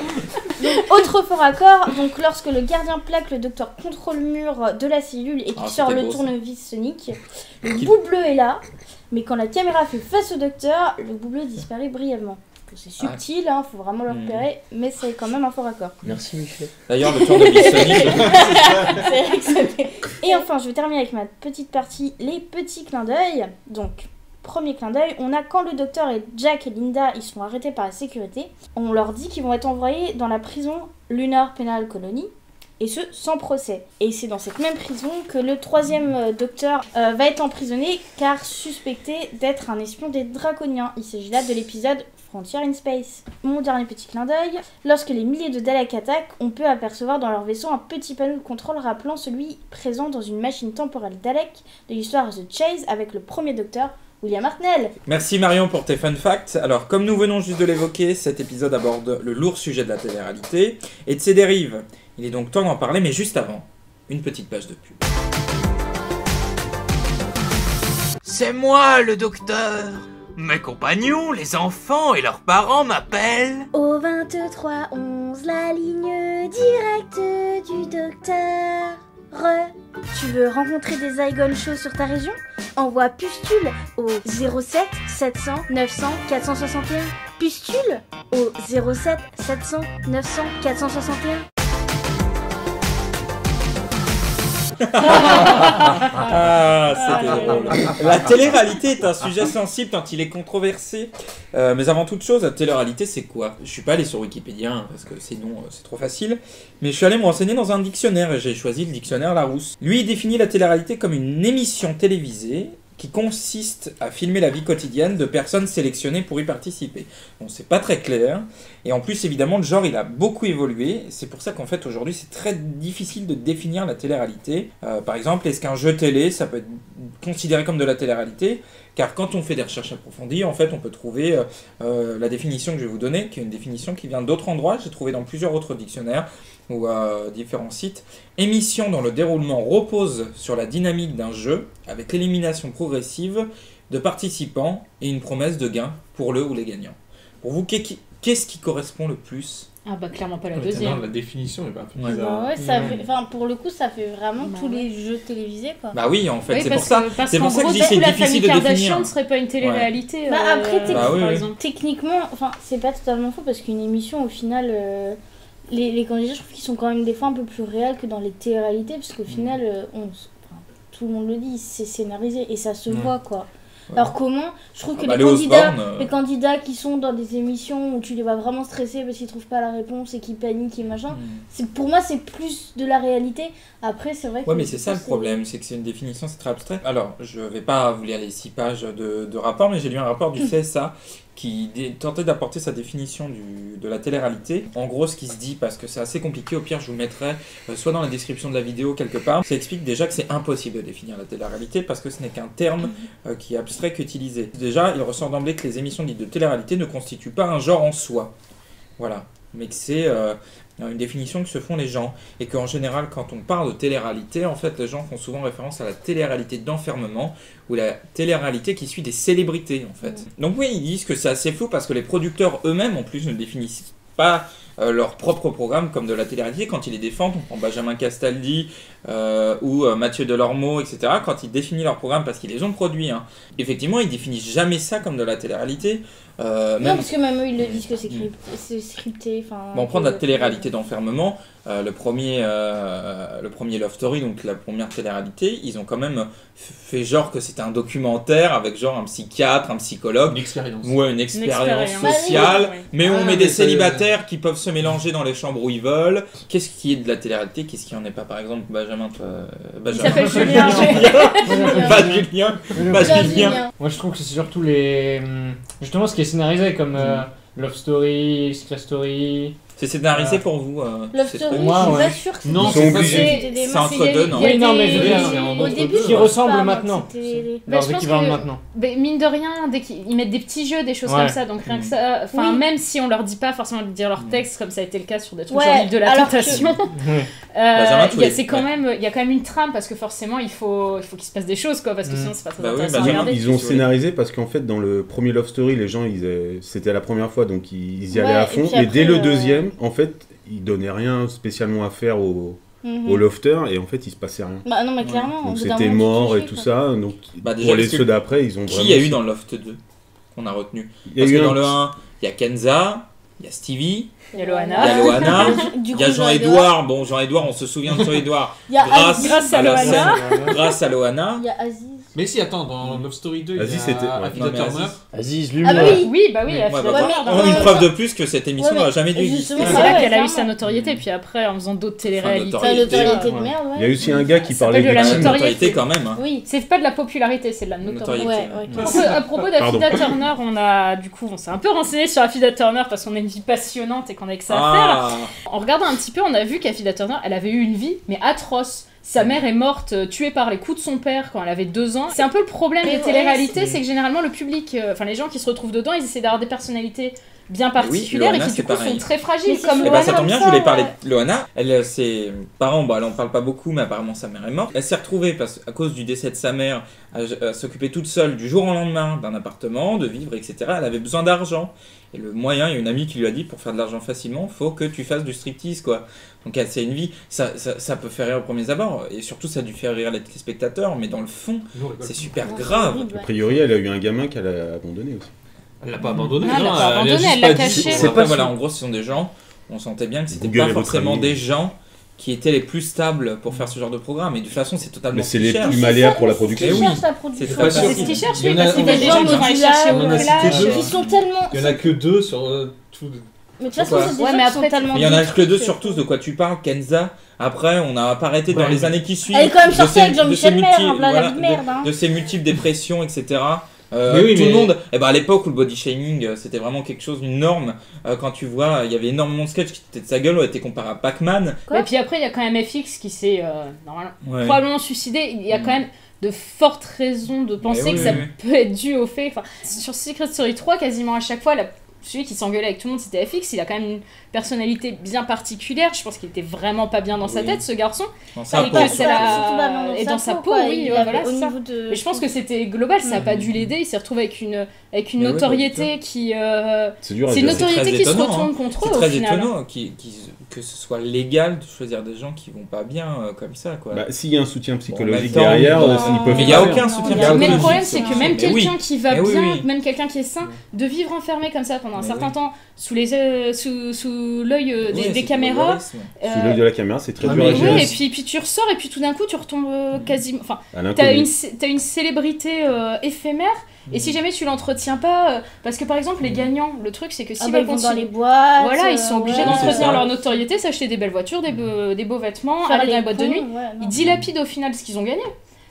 Autre faux raccord, donc lorsque le gardien plaque le docteur contre le mur de la cellule et qu'il Ah, sort c'était le beau, ça. tournevis sonique, le Qui- bout bleu est là, mais quand la caméra fait face au docteur, le bout bleu disparaît brièvement. C'est subtil, hein, faut vraiment le Hmm. repérer, mais c'est quand même un faux raccord. Merci Michel. D'ailleurs, le tournevis Sonic. C'est vrai que ça fait- Et enfin, je vais terminer avec ma petite partie, les petits clins d'œil. Donc, premier clin d'œil, on a quand le docteur et Jack et Linda ils sont arrêtés par la sécurité, on leur dit qu'ils vont être envoyés dans la prison Lunar Penal Colony, et ce sans procès. Et c'est dans cette même prison que le troisième docteur va être emprisonné car suspecté d'être un espion des Draconiens. Il s'agit là de l'épisode Frontier in Space. Mon dernier petit clin d'œil, lorsque les milliers de Daleks attaquent, on peut apercevoir dans leur vaisseau un petit panneau de contrôle rappelant celui présent dans une machine temporelle Dalek de l'histoire The Chase avec le premier docteur, William Hartnell. Merci Marion pour tes fun facts. Alors, comme nous venons juste de l'évoquer, cet épisode aborde le lourd sujet de la télé-réalité et de ses dérives. Il est donc temps d'en parler, mais juste avant, une petite page de pub. C'est moi le docteur. Mes compagnons, les enfants et leurs parents m'appellent. Au 2311, la ligne directe du docteur. Tu veux rencontrer des Zygon chauds sur ta région? Envoie Pustule au 07 700 900 461. Pustule au 07 700 900 461. Ah, c'était drôle. La télé-réalité est un sujet sensible tant il est controversé. Mais avant toute chose, la télé-réalité, c'est quoi? Je suis pas allé sur Wikipédia, hein, parce que sinon c'est trop facile. Mais je suis allé me renseigner dans un dictionnaire et j'ai choisi le dictionnaire Larousse. Lui, il définit la télé-réalité comme une émission télévisée qui consiste à filmer la vie quotidienne de personnes sélectionnées pour y participer. Bon, c'est pas très clair. Et en plus, évidemment, le genre, il a beaucoup évolué. C'est pour ça qu'en fait, aujourd'hui, c'est très difficile de définir la télé-réalité. Par exemple, est-ce qu'un jeu télé, ça peut être considéré comme de la télé-réalité? car quand on fait des recherches approfondies, en fait, on peut trouver la définition que je vais vous donner, qui est une définition qui vient d'autres endroits, j'ai trouvé dans plusieurs autres dictionnaires ou différents sites. Émission dont le déroulement repose sur la dynamique d'un jeu, avec l'élimination progressive de participants et une promesse de gain pour le ou les gagnants. Pour vous, qu'est-ce qui correspond le plus ? Ah bah clairement pas la Non, deuxième. la définition est un peu Ouais. bizarre. Bah ouais, ça fait, enfin, pour le coup, ça fait vraiment Bah tous ouais. les jeux télévisés, quoi. Bah oui, en fait, Oui, c'est pour parce ça. que- parce c'est pour qu'en ça que gros, je dis c'est la difficile famille de Kardashian définir. ne serait pas une télé-réalité. Bah, après, Bah oui, par oui. exemple. Techniquement, enfin, c'est pas totalement faux parce qu'une émission, au final, les candidats, je trouve qu'ils sont quand même des fois un peu plus réels que dans les téléréalités, parce qu'au final, enfin, tout le monde le dit, c'est scénarisé et ça se voit, quoi. Ouais. Alors comment je trouve que Bah, les les candidats, Osborne, les candidats qui sont dans des émissions où tu les vois vraiment stressés parce qu'ils trouvent pas la réponse et qu'ils paniquent et machin, pour moi c'est plus de la réalité. Après c'est vrai que Ouais, mais c'est ça le problème, c'est que c'est une définition, c'est très abstrait. Alors, je vais pas vous lire les 6 pages de rapport, mais j'ai lu un rapport du CSA qui tentait d'apporter sa définition de la télé-réalité. En gros, ce qui se dit, parce que c'est assez compliqué, au pire, je vous mettrai soit dans la description de la vidéo quelque part, ça explique déjà que c'est impossible de définir la télé-réalité parce que ce n'est qu'un terme qui est abstrait qu'utilisé. Déjà, il ressort d'emblée que les émissions dites de télé-réalité ne constituent pas un genre en soi. Voilà. Mais que c'est une définition que se font les gens. Et qu'en général, quand on parle de télé-réalité, en fait, les gens font souvent référence à la télé-réalité d'enfermement ou la télé-réalité qui suit des célébrités, en fait. Donc oui, ils disent que c'est assez flou parce que les producteurs eux-mêmes, en plus, ne définissent pas leur propre programme comme de la télé-réalité. Quand ils les défendent, on prend Benjamin Castaldi ou Mathieu Delormeau, etc. Quand ils définissent leur programme, parce qu'ils les ont produits, hein, effectivement, ils définissent jamais ça comme de la télé-réalité. non Même parce que même eux ils le disent que c'est scripté. Bon, on prend de la télé-réalité d'enfermement, le premier Love Story, donc la première télé-réalité, ils ont quand même fait genre que c'était un documentaire avec genre un psychiatre, un psychologue, Une expérience. ouais, une expérience expérience. sociale, Ouais. mais on Ah, met mais des c'est- célibataires qui peuvent se mélanger dans les chambres où ils veulent. Qu'est-ce qui est de la télé-réalité, qu'est-ce qui en est pas? Par exemple, Benjamin, toi... Il s'appelle Julien. Pas Julien. Pas Julien. Moi je trouve que c'est surtout les. Justement ce qui est scénarisé comme Love Story, Secret Story. C'est scénarisé pour vous Love ces Story, trucs Moi, je suis ouais. pas sûre que Non, c'était- ils sont obligés. c'était des C'est masses. entre deux, non? Oui, non, mais je veux des- dire, c'est en Au entre début, deux. je Qui pense ressemble pas, moi, maintenant. que c'était- Bah, je Leur pense équivalent que- maintenant. Mais mine de rien, dès qu'ils mettent des petits jeux, des choses Ouais. comme ça, donc rien que ça, enfin Oui. même si on leur dit pas forcément de dire leur texte, comme ça a été le cas sur des trucs Ouais, genre L'île de la alors que- tentation, Ouais. Benjamin, tu il y a- les- c'est quand ouais. même, il y a quand même une trame parce que forcément il faut qu'il se passe des choses quoi, parce que sinon c'est pas très Bah oui, intéressant à Benjamin, regarder. Ils ont Si vous scénarisé parce qu'en fait, dans le premier Love Story, les gens, c'était la première fois, donc ils y allaient Ouais, à et fond. puis Et dès après, le deuxième, en fait, ils donnaient rien spécialement à faire aux Mhm. lofters, et en fait, il se passait rien. Bah non, mais clairement. au Donc bout d'un c'était moment, mort tu et touches, tout quoi. ça. Donc Bah, déjà, pour les parce que ceux d'après, ils ont Qui vraiment. y a eu dans Loft 2 qu'on a retenu? Il y a Parce eu que un- dans le 1, il y a Kenza, il y a Stevie, Il y a il y a Loana. Loana, Du il y a coup, Jean-Edouard. Bon, Jean-Edouard, on se souvient de Jean-Edouard Il y a grâce, grâce à à la Loana. scène, grâce à Loana. Il y a Aziz. Mais si, attends, dans Love Story 2, Vas-y, il y c'était- a ouais. Afida Non, mais Turner. Aziz, Ah l'humour. bah oui. Oui, bah oui, Ouais, la bah, fille Ouais, de mais- merde. Une preuve de plus que cette émission Ouais, mais n'aurait jamais dû exister. justement, C'est là ouais, qu'elle a eu clairement. sa notoriété, puis après en faisant d'autres téléréalités. Enfin, T'as notoriété. notoriété de Ouais. merde, ouais. Il y a aussi un gars qui Ça parlait s'appelle de la du- Ah, notoriété. notoriété quand même. Hein. Oui. C'est pas de la popularité, c'est de la notoriété. Notoriété. Ouais, À propos d'Afida Turner, on s'est un peu renseigné sur Afida Turner parce qu'on a une vie passionnante et qu'on a que ça à faire. Ah, En regardant un petit peu, on a vu qu'Afida Turner, elle avait eu une vie, mais atroce. Sa mère est morte, tuée par les coups de son père quand elle avait 2 ans. C'est un peu le problème Mais des ouais, téléréalités, c'est que généralement le public, enfin les gens qui se retrouvent dedans, ils essaient d'avoir des personnalités bien particulières Loana, et qui c'est du coup pareil. sont très fragiles, Mais c'est comme sûr. Eh ben, Loana. ça tombe bien, je comme voulais ça, parler ouais. de Loana. Elle, ses parents, elle en parle pas beaucoup, mais apparemment sa mère est morte. Elle s'est retrouvée, à cause du décès de sa mère, à s'occuper toute seule du jour au lendemain d'un appartement, de vivre, etc. Elle avait besoin d'argent. Et le moyen, il y a une amie qui lui a dit, pour faire de l'argent facilement, faut que tu fasses du striptease, quoi. Donc elle, c'est une vie, ça peut faire rire au premier abord, et surtout ça a dû faire rire les téléspectateurs, mais dans le fond, Nous, on rigole. c'est super Ouais, grave. c'est horrible, A ouais. priori, elle a eu un gamin qu'elle a abandonné aussi. Elle l'a pas abandonné, Non, elle l'a non, pas a abandonné, juste elle l'a pas dit- caché. C'est pas pas, voilà, sûr. en gros, ce sont des gens, on sentait bien que c'était Google pas est votre forcément ami. des gens qui étaient les plus stables pour faire ce genre de programme, et de toute façon, c'est totalement Mais c'est ce qu'ils les cherchent. plus C'est malléables ça, pour la c'est ce production. qu'ils Eh oui. cherchent, la production. C'est pas sûr. C'est ce qu'ils cherchent, Il y oui, en a- parce qu'il y on a a des gens qui vont aller chercher au on en a cité plage. deux. Ils sont tellement. Il y en a que 2 sur tout. Mais de toute façon, Pourquoi c'est des Ouais, gens mais qui sont après, tellement. Mais il y en a que deux détruits sur tous, de quoi tu parles, Kenza. Après, on n'a pas arrêté dans Ouais, les mais- années qui suivent. Elle est quand même de sortie ses- avec de ses Jean-Michel Maire, multi- hein, voilà, voilà, la vie de merde, hein. de ses multiples dépressions, etc. Mais oui, tout mais- le monde, eh ben à l'époque où le body shaming c'était vraiment quelque chose, une norme, quand tu vois, il y avait énormément de sketchs qui étaient de sa gueule, où elle était comparée à Pac-Man. Quoi Et puis après, il y a quand même FX qui s'est normalement Ouais. probablement suicidé. Il y a quand même de fortes raisons de penser que ça peut être dû au fait. Enfin, sur Secret Story 3, quasiment à chaque fois, celui qui s'engueulait avec tout le monde, c'était FX. Il a quand même une personnalité bien particulière. Je pense qu'il était vraiment pas bien dans sa tête, ce garçon. Dans sa Et peau, que surtout. c'est et dans sa peau, quoi. oui, Il voilà, avait au c'est ça. niveau de- Mais je pense que c'était global, ça a pas dû l'aider. Il s'est retrouvé avec une Mais ouais, notoriété qui. C'est dur à C'est une dire. C'est notoriété très qui se étonnant, retourne hein. contre C'est eux au très final. étonnant que ce soit légal de choisir des gens qui vont pas bien comme ça, quoi. Bah, s'il y a un soutien psychologique Bon, en même temps, derrière, non, ils peuvent mais il y a le faire. aucun Non, soutien il y a Mais le psychologique. problème, c'est que même Mais oui. quelqu'un qui va Mais oui, bien, oui. même quelqu'un qui est sain, de vivre enfermé comme ça pendant un Mais certain oui. temps, sous l'œil Ouais, c'est des du caméras. voyeurisme. Sous l'œil de la caméra, c'est très Ah, dur à mais gérer. Ouais, et puis tu ressors et puis tout d'un coup tu retombes quasiment. Enfin, À t'as l'inconnu. une célébrité éphémère. Et si jamais tu l'entretiens pas, parce que par exemple les gagnants, le truc c'est que Ah s'ils bah, veulent ils vont dans continuer, les boîtes. voilà, ils sont obligés ouais, c'est d'entretenir ça. leur notoriété, s'acheter des belles voitures, des beaux vêtements, faire aller dans les les boîtes de cons, nuit. ouais, non. Ils dilapident au final ce qu'ils ont gagné.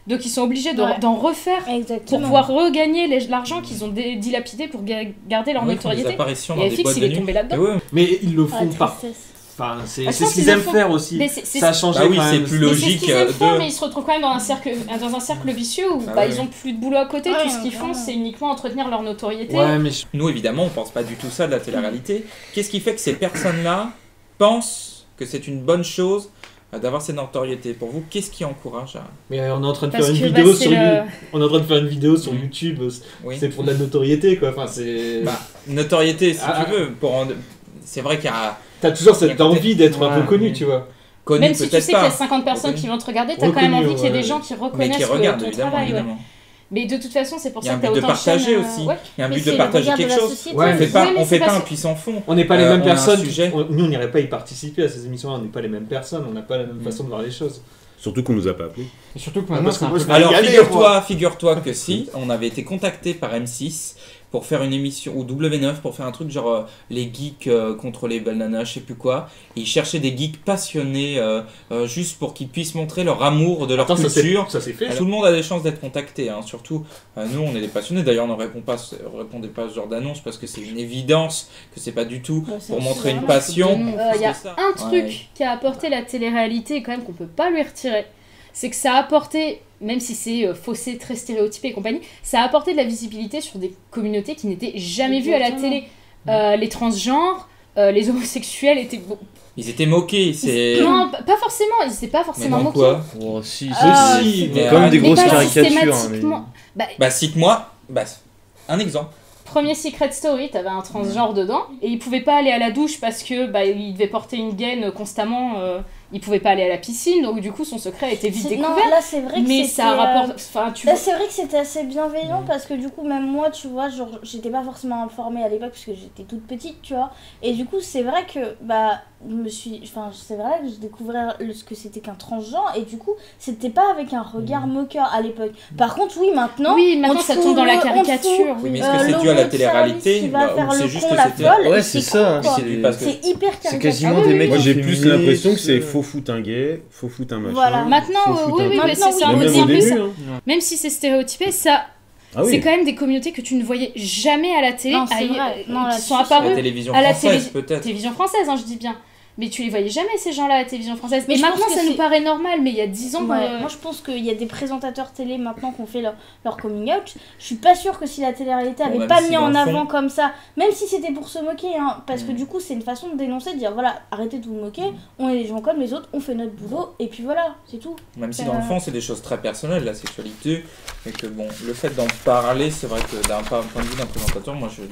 Donc ils sont obligés Ouais. d'en refaire pour Exactement. pouvoir regagner l'argent qu'ils ont dilapidé pour garder leur Oui, font des notoriété. apparitions dans Et des FX boîtes il de est nuit. tombé Mais là-dedans. ouais. Mais ils le Ah, font la par. tristesse. Enfin, Ah, c'est je ce pense qu'ils qu'ils aiment le font. faire aussi. Mais c'est Ça a changé Bah oui, quand c'est même. plus Mais c'est logique ce qu'ils aiment faire, de. mais ils se retrouvent quand même dans un cercle vicieux où Ah ouais. ils ont plus de boulot à côté. Ouais, Tout ce qu'ils font, clairement. c'est uniquement entretenir leur notoriété. Ouais, mais Nous, évidemment, on pense pas du tout ça de la télé-réalité. Qu'est-ce qui fait que ces personnes-là pensent que c'est une bonne chose d'avoir cette notoriété? Pour vous, qu'est-ce qui encourage à... Mais on est en train de Parce faire une que, vidéo bah, c'est sur le- on est en train de faire une vidéo sur Mm. YouTube. Oui. C'est pour de la notoriété quoi. Enfin c'est. Bah, notoriété, si Ah. tu veux. C'est vrai qu'il y a T'as toujours cette Écoutez. envie d'être un peu Ouais. connu, tu vois. connu Même si tu sais peut-être qu'il y a pas, 50 personnes Reconnu. qui vont te regarder, t'as quand même Reconnu, envie qu'il y ait ouais. des gens qui mais reconnaissent qui regardent, ton évidemment. travail. ouais. évidemment. Mais de toute façon, c'est pour Il y a ça un que t'as but de autant de partager chaînes, aussi. ouais. Il y a un Mais but c'est de le partager regard de quelque la chose. société. Ouais, On mais fait pas, oui, mais on c'est fait pas pas- un puits sans fond. On n'est pas les on mêmes a un personnes. sujet. Nous, on n'irait pas y participer à ces émissions. On n'est pas les mêmes personnes. On n'a pas la même Mm. façon de voir les choses. Surtout qu'on nous a pas appelés. Et surtout que Ah, maintenant, parce c'est que un moi, peu je vais mal. Alors regarder, figure-toi que si, on avait été contacté par M6 pour faire une émission, ou W9 pour faire un truc genre les geeks contre les bananas, je sais plus quoi. Et ils cherchaient des geeks passionnés juste pour qu'ils puissent montrer leur amour de leur Attends, culture. ça s'est fait. Tout le monde a des chances d'être contacté, hein. Surtout nous on est des passionnés, d'ailleurs on ne répondait pas à ce genre d'annonce parce que c'est une évidence que c'est pas du tout Ouais, c'est pour montrer une vraiment passion. Il y a C'est ça. un truc Ouais. qui a apporté la télé-réalité et quand même qu'on peut pas lui retirer, c'est que ça a apporté, même si c'est faussé, très stéréotypé et compagnie, ça a apporté de la visibilité sur des communautés qui n'étaient jamais vues à la télé. Les transgenres, les homosexuels étaient... Ils étaient moqués, c'est... Non, pas forcément, ils étaient pas Mais forcément dans moqués. quoi? Oh, si, Ah, si, mais comme des arrête. grosses Mais pas caricatures. hein, systématiquement. Bah, Bah cite-moi, bah, un exemple. premier Secret Story, t'avais un transgenre dedans, et il pouvait pas aller à la douche parce que bah, il devait porter une gaine constamment, il pouvait pas aller à la piscine, donc du coup son secret a été vite Non, découvert. là c'est vrai que Mais c'était, ça rapporte... Enfin, tu là, vois... c'est vrai que c'était assez bienveillant parce que du coup, même moi, tu vois, genre, j'étais pas forcément informée à l'époque parce que j'étais toute petite, tu vois. Et du coup, c'est vrai que, bah, c'est vrai que je découvrais ce que c'était qu'un transgenre et du coup, c'était pas avec un regard moqueur à l'époque. Par contre, oui, maintenant. Oui, maintenant on ça te tombe dans la fout- on te caricature. Oui, mais Oui, est-ce que c'est dû à la télé-réalité qui va ou faire c'est le juste con, que la c'était... folle, Ouais, et c'est c'est ça. con, quoi. C'est parce que- C'est hyper C'est caricatural. quasiment Ah oui, des oui, mecs Moi j'ai efféminés, plus l'impression que c'est ce- faux foot un gay, faux foot un machin. Voilà. Maintenant, faux foot oui, un oui, truc. mais c'est un Mais peu même c'est au un peu début, ça. hein. Même si c'est stéréotypé, ça, Ah c'est oui. quand même des communautés que tu ne voyais jamais à la télé, Non, c'est vrai. Non, qui là-dessus, sont c'est La apparues télévision à la française, peut-être. télévision française, hein, je dis bien. Mais tu les voyais jamais ces gens-là à la télévision française. Mais Et je maintenant, pense que ça nous c'est- paraît normal, mais il y a 10 ans, Ouais, moi je pense qu'il y a des présentateurs télé maintenant qui ont fait leur coming out. Je suis pas sûre que si la télé-réalité Bon, avait même pas si mis dans en le avant fond- comme ça, même si c'était pour se moquer, hein, parce que Mm. du coup c'est une façon de dénoncer, de dire voilà, arrêtez de vous moquer, on est des gens comme les autres, on fait notre boulot, et puis voilà, c'est tout. Même si dans le fond c'est des choses très personnelles, la sexualité, et que bon, le fait d'en parler, c'est vrai que d'un point de vue d'un présentateur, moi je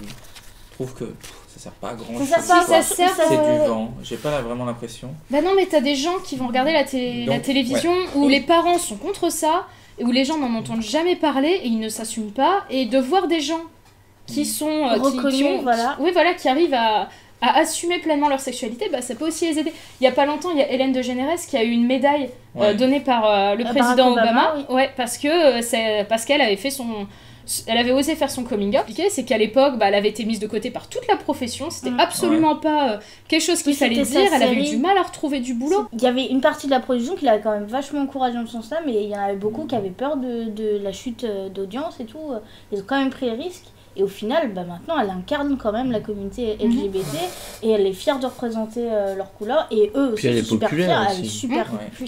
trouve que ça sert pas à grand chose. Ça sert pas, ça sert, C'est du vent, j'ai pas vraiment l'impression. Bah non, mais t'as des gens qui vont regarder la Donc, télévision où les parents sont contre ça, et où les gens n'en entendent jamais parler, et ils ne s'assument pas, et de voir des gens qui sont... Reconnus, voilà. Oui, voilà, qui arrivent à assumer pleinement leur sexualité, bah ça peut aussi les aider. Il y a pas longtemps, il y a Hélène DeGeneres qui a eu une médaille Ouais. donnée par le Barack président Obama, Obama, ouais, parce qu'elle avait fait elle avait osé faire son coming out. C'est qu'à l'époque, bah, elle avait été mise de côté par toute la profession. C'était absolument pas quelque chose qu'il Oui, fallait c'était dire. sa Elle avait eu série. du mal à retrouver du boulot. Il y avait une partie de la production qui l'avait quand même vachement encouragée dans ce sens-là, mais il y en avait beaucoup qui avaient peur de la chute d'audience et tout. Ils ont quand même pris le risque. Et au final, bah maintenant, elle incarne quand même la communauté LGBT et elle est fière de représenter leur couleur. Et eux aussi, Puis elle est super populaire fiers, elle est aussi. super Ouais.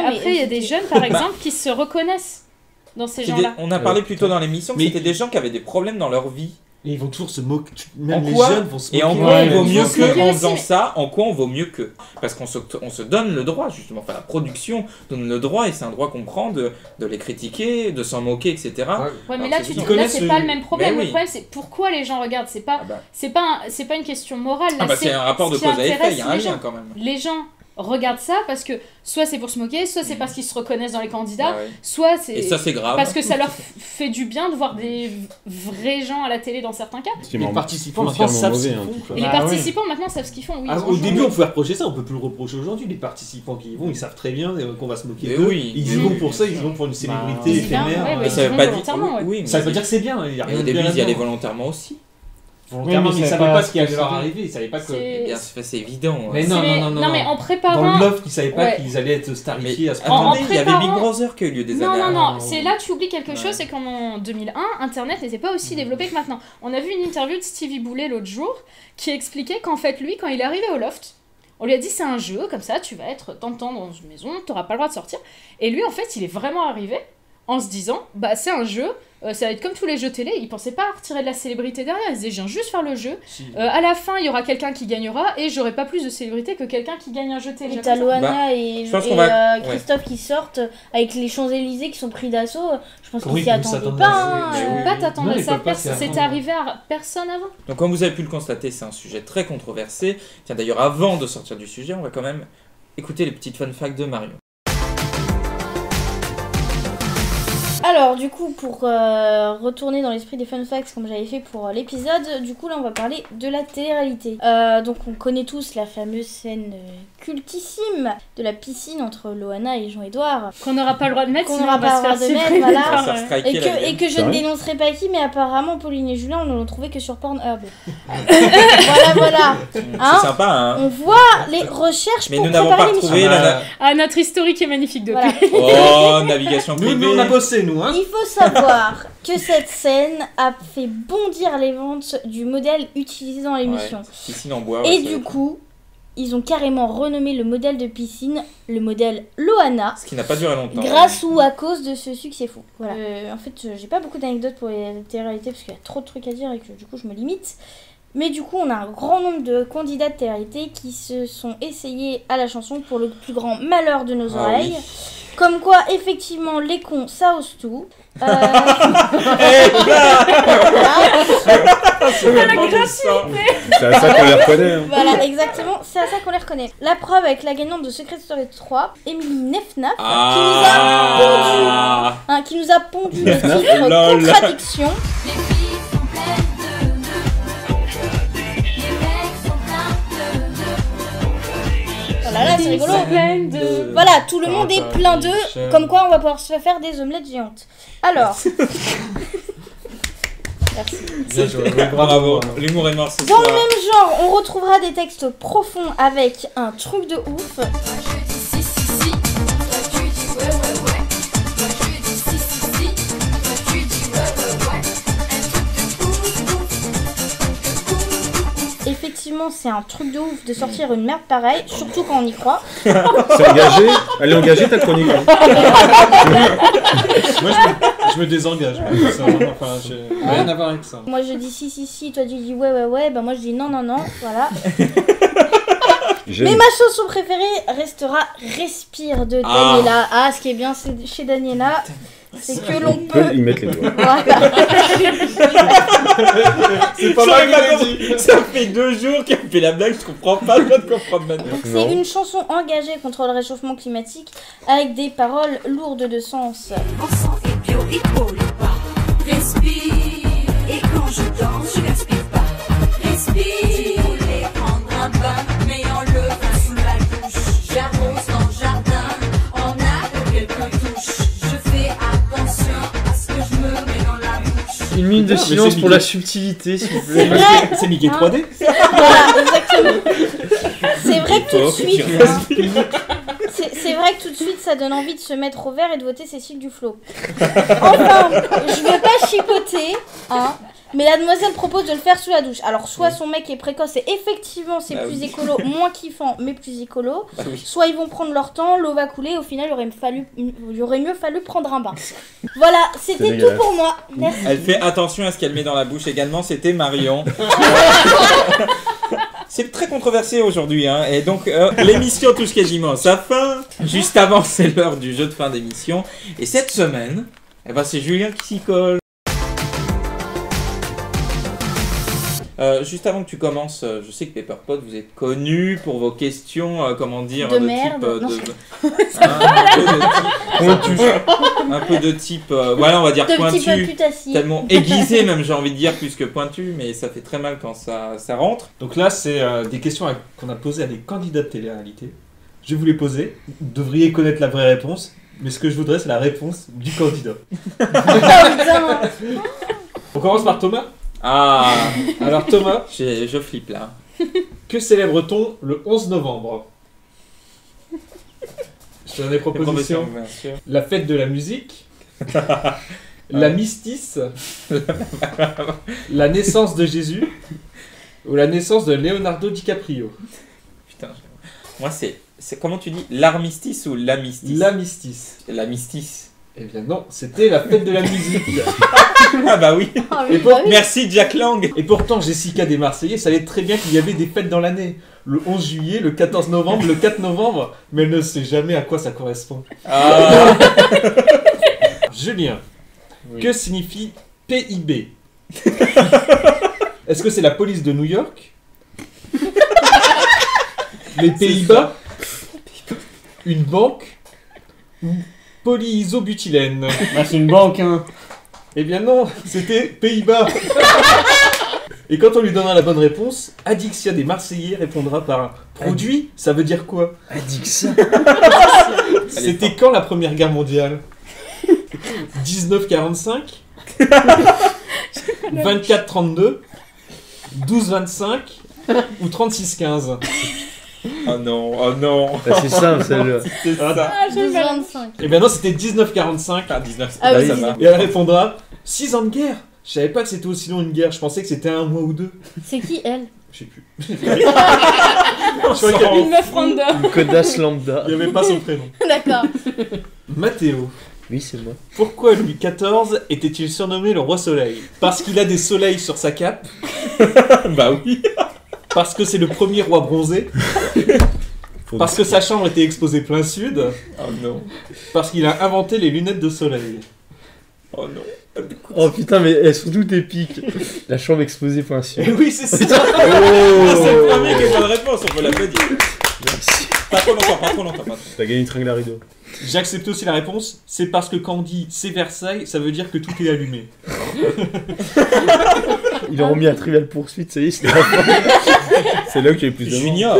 Mais Non, mais après, il y a des jeunes, par exemple, qui se reconnaissent. dans ces C'est gens-là. on a parlé plus tôt dans l'émission que Mais- c'était des gens qui avaient des problèmes dans leur vie. Et ils vont toujours se moquer. Même En les quoi jeunes vont se moquer. Et en quoi Ouais, on vaut mais mieux ils vont qu'eux se moquer en aussi, faisant mais- ça? En quoi on vaut mieux qu'eux? Parce qu'on se donne le droit, justement. Enfin, la production donne le droit, et c'est un droit qu'on prend de les critiquer, de s'en moquer, etc. Ouais, mais Alors, là, c'est- tu ils là, connaissent c'est le- pas le même problème. Mais oui. Le problème, c'est pourquoi les gens regardent. C'est pas, Ah bah, c'est pas une question morale. Là, c'est un rapport de ce qui cause à effet, intéresse il y a un les lien gens. quand même. Les gens regardent ça parce que soit c'est pour se moquer, soit c'est parce qu'ils se reconnaissent dans les candidats, Ah ouais. soit c'est Et ça, c'est grave. parce que ça leur fait du bien de voir des vrais gens à la télé dans certains cas. Ce qui est Les vraiment participants maintenant foncièrement savent ce mauvais, qu'ils hein, font. de quoi. Et Bah les oui. participants maintenant savent ce qu'ils font. Oui, Ah, au franchement. début, on pouvait reprocher ça, on peut plus le reprocher aujourd'hui. Les participants qui y vont, ils savent très bien qu'on va se moquer Mais d'eux. oui, Ils mais y vont oui, pour bien ça, sûr. ils y vont pour une célébrité Bah, évidemment, éphémère. ouais, Mais ouais. ça veut ils pas vont dire. volontairement, ouais. Oui, mais Ça veut pas dire que c'est bien. Il y a Et rien au de début, bien ils y allaient là-dedans. volontairement aussi. Volontairement, Oui, mais mais ils ça savaient va pas pas ce qui allait leur suffire. arriver. Ils savaient pas que. Eh bien, c'est évident. Mais ouais. non, C'est- non, non, mais en Dans préparant. le loft, ils savaient pas Ouais. qu'ils allaient être starifiés à ce En- point. Attendez, il y avait Big préparant- Brother qui a eu lieu des Non, années non, avant. non, c'est là tu oublies quelque Ouais. chose, c'est qu'en 2001, Internet n'était pas aussi développé que maintenant. On a vu une interview de Stevie Boulet l'autre jour qui expliquait qu'en fait, lui, quand il est arrivé au loft, on lui a dit c'est un jeu, comme ça, tu vas être tant de temps dans une maison, t'auras pas le droit de sortir. Et lui, en fait, il est vraiment arrivé en se disant, bah c'est un jeu, ça va être comme tous les jeux télé, il pensait pas retirer de la célébrité derrière, il se disait je viens juste faire le jeu, à la fin il y aura quelqu'un qui gagnera et j'aurai pas plus de célébrité que quelqu'un qui gagne un jeu télé. Et t'as Loana Bah, et, je pense et, qu'on va- Christophe qui sortent avec les Champs-Élysées qui sont pris d'assaut. Je pense qu'ils Oui, s'y ils attendaient s'attendaient pas. à ça, hein. mais Tu oui, peux pas oui. t'attendre Non, à il ça, peut pas s'y c'était attendre. arrivé à personne avant. Donc, comme vous avez pu le constater, c'est un sujet très controversé. Tiens, d'ailleurs, avant de sortir du sujet, on va quand même écouter les petites fun facts de Marion. Alors, du coup, pour retourner dans l'esprit des fun facts comme j'avais fait pour l'épisode, du coup, là, on va parler de la télé-réalité. Donc, on connaît tous la fameuse scène cultissime de la piscine entre Loana et Jean-Édouard. Qu'on n'aura pas le droit de mettre, Qu'on sinon n'aura on va pas se le faire droit de mettre, supprimer voilà. On va par, se faire striker Et la que, gueule. et que je C'est ne vrai dénoncerai pas qui, mais apparemment, Pauline et Julien, on ne l'ont trouvé que sur Pornhub. Voilà, voilà. Hein, C'est sympa, hein. on voit les recherches Mais pour nous n'avons pas préparer l'émission. retrouvé la... Ah, notre historique est magnifique depuis. Voilà. Oh, navigation Nous, privée. on a bossé, nous, hein. Il faut savoir que cette scène a fait bondir les ventes du modèle utilisé dans l'émission. Ouais, piscine en bois. Et ouais, ça- du coup, ils ont carrément renommé le modèle de piscine le modèle Loana, Ce qui n'a pas duré longtemps. grâce ou à cause de ce succès fou. Voilà. En fait, j'ai pas beaucoup d'anecdotes pour les télé-réalités parce qu'il y a trop de trucs à dire et que du coup, je me limite. Mais du coup, on a un grand nombre de candidats de télé-réalité qui se sont essayés à la chanson pour le plus grand malheur de nos Ah oreilles. oui. Comme quoi, effectivement, les cons, ça ose tout. Eh ben, c'est vraiment gratuité. ça. C'est à ça qu'on les reconnaît. Hein. Voilà, exactement, c'est à ça qu'on les reconnaît. La preuve avec la gagnante de Secret Story 3, Émilie Nefnaf, Ah. qui nous a pondu le Nefnaf, titre lol. Contradiction. Les filles sont pleines de nœuds. Les mecs sont pleins de nœuds. Oh là là, c'est rigolo. Pleine de- Voilà, tout le monde est plein d'œufs, comme quoi on va pouvoir se faire des omelettes géantes. Alors, merci. Bien joué. Bravo. L'humour est mort ce Dans soir. le même genre, on retrouvera des textes profonds avec un truc de ouf. Moi je dis si si si. Toi tu dis ouais ouais ouais. Moi je dis si si si. Toi tu dis ouais ouais ouais. Un truc de ouf. Effectivement, c'est un truc de ouf de sortir une merde pareille, surtout quand on y croit. C'est engagé. Elle est engagée ta chronique. Hein. Moi, je me désengage. Ça, vraiment, enfin, j'ai rien à voir avec ça. Moi je dis si si si, toi tu dis ouais ouais ouais, bah moi je dis non non non, voilà. J'aime. Mais ma chanson préférée restera Respire de Ah. Daniela. Ah, ce qui est bien chez Daniela, c'est que l'on On peut peut. y mettre les doigts. Voilà. C'est pas J'aurais mal pas que compris. Ça fait 2 jours qu'elle fait la blague, je comprends pas, je viens de comprendre maintenant. Donc Non. c'est une chanson engagée contre le réchauffement climatique avec des paroles lourdes de sens. Mon sang est bio, il pollue pas. Respire. Et quand je danse, je gaspille pas. Respire. Tu voulais prendre un bain, mais en le bain sous la douche. J'arrose dans le jardin, en a quelques touches. Je fais attention à ce que je me mets dans la bouche. Une minute de Mais silence c'est pour Mickey. la subtilité, s'il vous plaît. C'est vrai. C'est Mickey Hein 3D. Voilà, exactement. C'est vrai que tout de Toi, suite, tu hein, c'est vrai que tout de suite, ça donne envie de se mettre au vert et de voter Cécile Duflot. Enfin, je veux pas chipoter, hein, Mais la demoiselle propose de le faire sous la douche. Alors, soit son mec est précoce et effectivement c'est Bah plus oui. écolo, moins kiffant, mais plus écolo. Bah oui. Soit ils vont prendre leur temps, l'eau va couler, au final il aurait mieux fallu prendre un bain. Voilà, c'était tout dégueulasse. pour moi. Merci. Elle fait attention à ce qu'elle met dans la bouche également, c'était Marion. C'est très controversé aujourd'hui, hein. Et donc l'émission touche quasiment à sa fin. Juste avant, c'est l'heure du jeu de fin d'émission. Et cette semaine, eh ben, c'est Julien qui s'y colle. Juste avant que tu commences, je sais que Pepperpot, vous êtes connu pour vos questions, comment dire, De type, merde. Non. un peu de type, voilà, on va dire De petit peu pointu. putassier. Tellement aiguisé même, j'ai envie de dire, plus que pointu, mais ça fait très mal quand ça rentre. Donc là, c'est des questions qu'on a posées à des candidats de télé-réalité. Je vais vous les poser. Vous devriez connaître la vraie réponse, mais ce que je voudrais, c'est la réponse du candidat. Oh, putain. On commence par Thomas. Ah, Alors Thomas, je flippe là. que célèbre-t-on le 11 novembre? Je te donne des propositions. Bien sûr. La fête de la musique, la Mystice, la naissance de Jésus ou la naissance de Leonardo DiCaprio. Putain, moi c'est comment tu dis, l'armistice ou l'amistis? La Mystice. L'amistis. Eh bien non, c'était la fête de la musique. Ah bah oui. Ah, Et oui, pour- bah oui. Merci Jack Lang. Et pourtant, Jessica des Marseillais savait très bien qu'il y avait des fêtes dans l'année. Le 11 juillet, le 14 novembre, le 4 novembre, mais elle ne sait jamais à quoi ça correspond. Ah. Julien, Oui. que signifie PIB? Est-ce que c'est la police de New York? Les Pays-Bas? Une banque? Ou polyisobutylène? Bah, c'est une banque, hein. Eh bien non, c'était Pays-Bas. Et quand on lui donnera la bonne réponse, Adixia des Marseillais répondra par produit, ça veut dire quoi? Adixia. C'était quand la Première Guerre mondiale? 1945? 24-32? 12-25? Ou 36-15? Oh non, oh non. Bah, c'est simple celle-là. C'est ça. Ah, j'aime bien. 12-25. Eh bien non, c'était 1945. Ah, 19. Ah oui, ça oui. va. Et elle répondra 6 ans de guerre. Je savais pas que c'était aussi long une guerre, je pensais que c'était un mois ou deux. C'est qui elle? Je sais plus. Je crois qu'il y avait- Une meuf random. Une codasse lambda. il n'y avait pas son prénom. D'accord. Mathéo. Oui, c'est moi. Pourquoi Louis XIV était-il surnommé le roi soleil? Parce qu'il a des soleils sur sa cape? Bah oui. Parce que c'est le premier roi bronzé? Parce que sa chambre était exposée plein sud? Oh non. Parce qu'il a inventé les lunettes de soleil? Oh non. Oh putain, mais elles sont toutes épiques. La chambre exposée point sûr. Eh oui, c'est ça. C'est le premier qui a bonne réponse, on peut l'applaudir. Merci. Pas trop longtemps, pas trop longtemps. Pas trop. T'as gagné une tringle à rideau. J'accepte aussi la réponse. C'est parce que quand on dit c'est Versailles, ça veut dire que tout est allumé. Ils leur ont mis un trivial poursuite, ça y est, c'est la fin. C'est là qu'il y a eu plus de monde. Junior.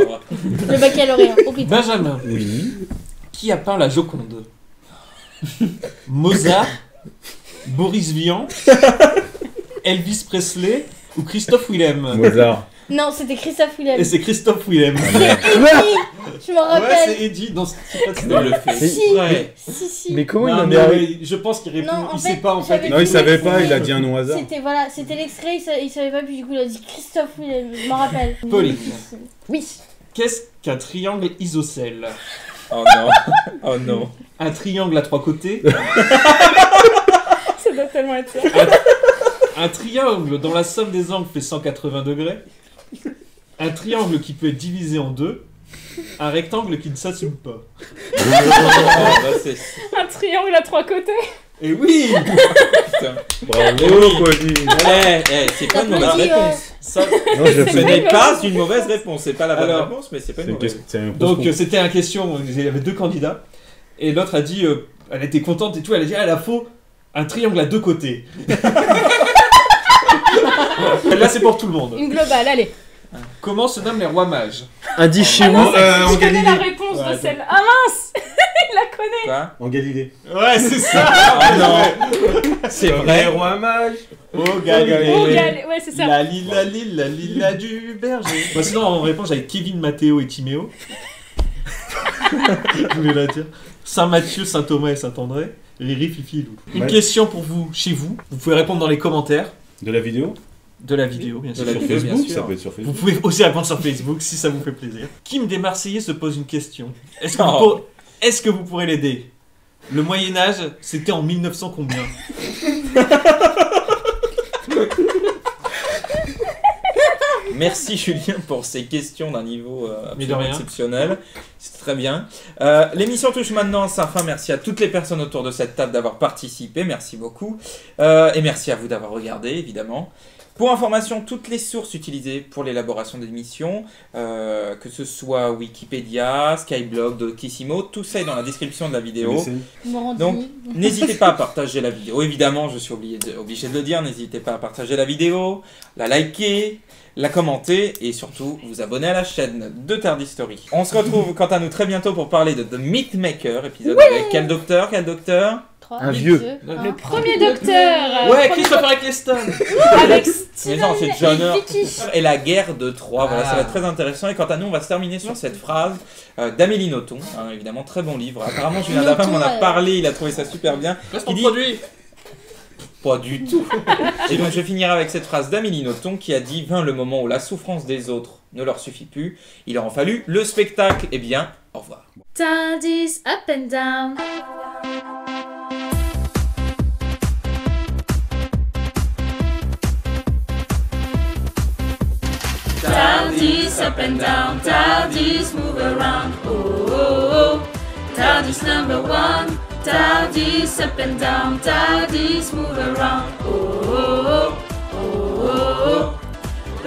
Le baccalauréat. Oh putain. Benjamin, Oui. qui a peint la Joconde? Mozart, Boris Vian, Elvis Presley ou Christophe Willem? Mozart. Non, c'était Christophe Willem. Et c'est Christophe Willem. Je m'en Ouais, rappelle. c'est Eddie. Non, c'est pas Il le fait. Si. Ouais. Si. Mais comment il Non, en mais est arrivé? ouais, je pense qu'il répond. Non, en il fait, sait pas en fait. j'avais Non, il tout savait l'extrait. pas, il a dit un nom au hasard. C'était l'extrait, il savait pas, puis du coup il a dit Christophe Willem, je m'en rappelle. Pauline. Oui. Qu'est-ce qu'un triangle isocèle? Oh non. Oh non. Un triangle à 3 côtés. Ça doit tellement être ça. Un triangle dont la somme des angles fait 180 degrés. Un triangle qui peut être divisé en deux. Un rectangle qui ne s'assume pas. Oh, bah, c'est... Un triangle à 3 côtés. Et oui, Putain. Bravo, Pauline. C'est pas une mauvaise T'applaudis, réponse. ça. Non, je Ce n'est pas une mauvaise réponse. C'est pas la bonne Alors, réponse, mais c'est pas C'est une une mauvaise question. réponse. C'est un Donc c'était une question. Il y avait 2 candidats. Et l'autre a dit, elle était contente et tout. Elle a dit, ah, il faut un triangle à 2 côtés. Là, c'est pour tout le monde. Une globale, allez. Comment se nomment les rois mages? Indice chez Ah vous. non, en je connais la Galilée. réponse Ouais, de celle. Ah mince. Il la connaît. Quoi? En Galilée. Ouais, c'est ça. Ah non. C'est vrai. roi mage. Oh, Oh, Galilée. ouais, c'est ça. La lila du berger. Moi, sinon, en réponse, j'avais Kevin, Mathéo et Timéo. Je voulais la dire. Saint-Mathieu, Saint-Thomas et Saint-André. Riri, Fifi et Lou. Une Ouais. question pour vous, chez vous. Vous pouvez répondre dans les commentaires. De la vidéo? De la vidéo, bien sûr. De la Sur vidéo, bien Facebook? sûr. Ça peut être sur Vous Facebook. pouvez aussi répondre sur Facebook si ça vous fait plaisir. Kim des Marseillais se pose une question. Est-ce que, Oh. est-ce que vous pourrez l'aider? Le Moyen-Âge, c'était en 1900 combien? Merci Julien pour ces questions d'un niveau Mais de absolument rien. exceptionnel. C'est très bien. L'émission touche maintenant à sa fin. Merci à toutes les personnes autour de cette table d'avoir participé. Merci beaucoup. Et merci à vous d'avoir regardé, évidemment. Pour information, toutes les sources utilisées pour l'élaboration de l'émission, que ce soit Wikipédia, Skyblog, Doctissimo, tout ça est dans la description de la vidéo. Morandini. Donc, n'hésitez pas à partager la vidéo. Évidemment, je suis obligé de le dire. N'hésitez pas à partager la vidéo, la liker, la commenter et surtout vous abonner à la chaîne de Tardis Story. On se retrouve quant à nous très bientôt pour parler de The Mythmaker, épisode avec quel docteur? Un vieux. Le premier docteur. Ouais, Christopher Eccleston. Avec Mais Steven non, c'est John et Hurt. Vicky. Et la guerre de Troie, voilà, ça va être très intéressant. Et quant à nous, on va se terminer sur cette phrase d'Amélie Nothomb, hein, évidemment, très bon livre. Apparemment, Julien Dapin m'en a parlé, il a trouvé ça super bien. Reste Qui en dit- produit. Pas du tout. Et donc, je finirai avec cette phrase d'Amélie Nothomb qui a dit « Vint le moment où la souffrance des autres ne leur suffit plus. Il leur en fallut le spectacle. » Eh bien, au revoir. Tardis up and down. Tardis up and down, Tardis move around. Oh, oh, oh. Tardis number one. Tardis up and down, Tardis move around. Oh, oh, oh, oh, oh.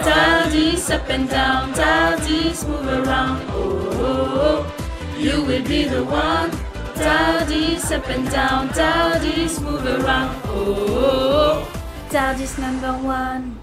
Tardis up and down, Tardis move around. Oh, oh, oh. You will be the one. Tardis up and down, Tardis move around. Oh, oh, oh. Tardis number one.